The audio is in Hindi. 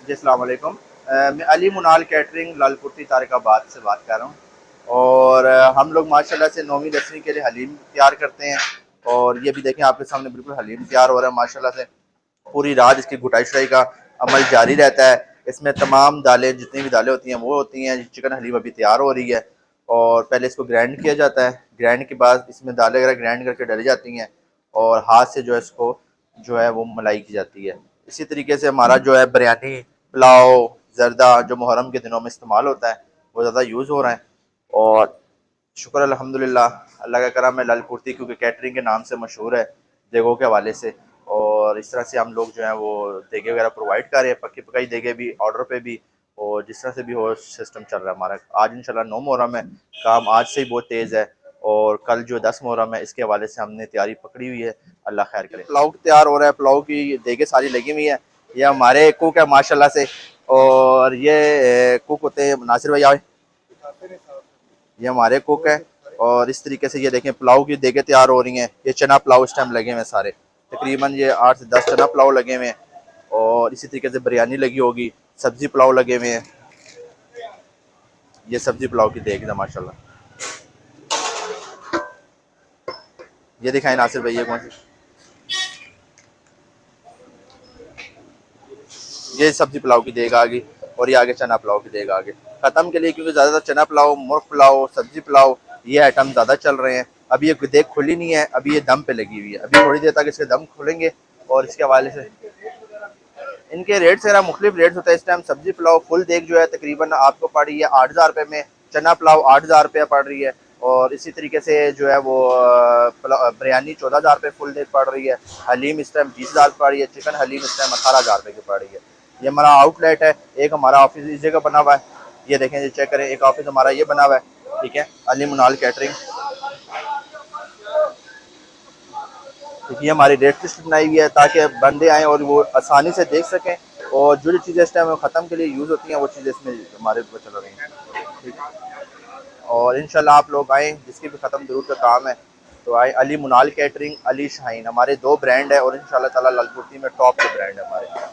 जी अस्सलाम वालेकुम। मैं अली मुनाल कैटरिंग लालकुटी तारिकाबाद से बात कर रहा हूँ और हम लोग माशाल्लाह से 9वीं 10वीं के लिए हलीम तैयार करते हैं। और ये भी देखें आपके सामने बिल्कुल हलीम तैयार हो रहा है माशाल्लाह से। पूरी रात इसकी घुटाई शुटाई का अमल जारी रहता है। इसमें तमाम दालें जितनी भी दालें होती हैं वो होती हैं। चिकन हलीम अभी तैयार हो रही है और पहले इसको ग्राइंड किया जाता है। ग्राइंड के बाद इसमें दालें वगैरह ग्राइंड करके डाली जाती हैं और हाथ से जो है इसको जो है वो मलाई की जाती है। इसी तरीके से हमारा जो है बिरयानी, पुलाव, ज़र्दा जो मुहर्रम के दिनों में इस्तेमाल होता है वो ज़्यादा यूज़ हो रहा है। और शुक्र अल्हम्दुलिल्लाह अल्लाह का करम है, लालकुर्ती क्योंकि कैटरिंग के नाम से मशहूर है देगों के हवाले से। और इस तरह से हम लोग जो है वो देगे वगैरह प्रोवाइड कर रहे हैं, पक्की पकाई देगे भी ऑर्डर पे भी। और जिस तरह से भी हो सिस्टम चल रहा है हमारा। आज इंशाल्लाह 9 मुहर्रम है, काम आज से ही बहुत तेज़ है और कल जो 10 मुहर्रम है इसके हवाले से हमने तैयारी पकड़ी हुई है। अल्लाह खैर करे। पुलाव तैयार हो रहा है, पुलाव की देगे सारी लगी हुई है। ये हमारे कुक है माशाल्लाह से। और ये कुक होते हैं नासिर भाई आए, ये हमारे कुक है। और इस तरीके से ये देखें पुलाव की देगे तैयार हो रही हैं। ये चना पुलाव इस टाइम लगे हुए हैं सारे, तकरीबन ये 8 से 10 चना पुलाव लगे हुए हैं। और इसी तरीके से बिरयानी लगी होगी, सब्जी पुलाव लगे हुए हैं। ये सब्जी पुलाव की देग है माशाल्लाह। ये दिखाएं नासिर भाई, ये कौन सी, ये सब्जी पुलाव की देग आ गई। और ये आगे चना पुलाव की देग आ गई ख़त्म के लिए, क्योंकि ज़्यादातर चना पुलाव, मुर्ग पुलाव, सब्जी पुलाव ये आइटम ज़्यादा चल रहे हैं। अभी ये देग खुली नहीं है, अभी ये दम पे लगी हुई है। अभी थोड़ी देर तक इसके दम खुलेंगे और इसके हवाले से इनके रेट्स वगैरह मुख्तलिफ रेट्स होते हैं। इस टाइम सब्जी पुलाव फुल देग जो है तकरीबन आपको पड़ रही है 8,000 रुपये में। चना पुलाव 8,000 रुपया पड़ रही है। और इसी तरीके से जो है वो बिरयानी 14,000 रुपये फुल देग पड़ रही है। हलीम इस टाइम 20,000 पड़ रही है। चिकन हलीम इस टाइम 18,000 रुपये की पड़ रही है। ये हमारा आउटलेट है। एक हमारा ऑफिस इस जगह बना हुआ है, ये देखें, ये चेक करें, एक ऑफिस हमारा ये बना हुआ है। ठीक है, अली मुनाल कैटरिंग। क्योंकि हमारी रेट लिस्ट बनाई हुई है ताकि बंदे आएँ और वो आसानी से देख सकें। और जो जो चीज़ें इस टाइम ख़त्म के लिए यूज़ होती हैं वो चीज़ें इसमें हमारे ऊपर चल रही हैं। ठीक है। और इंशाल्लाह आप लोग आएँ, जिसकी भी ख़त्म ज़रूरत का काम है तो आए। अली मुनाल कैटरिंग, अली शाहीन हमारे दो ब्रांड है और इंशाल्लाह ताला लालकुटी में टॉप के ब्रांड है हमारे।